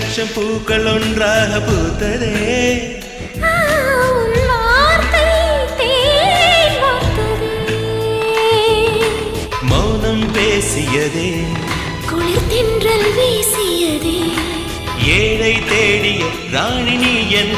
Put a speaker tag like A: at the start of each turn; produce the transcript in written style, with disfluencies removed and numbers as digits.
A: லட்சம் பூக்கள் ஒன்றாக பூத்ததே. மௌனம் பேசியதே,
B: குளிர் தென்றல் வீசியதே.
A: ஏழை தேடிய ராணி நீ என்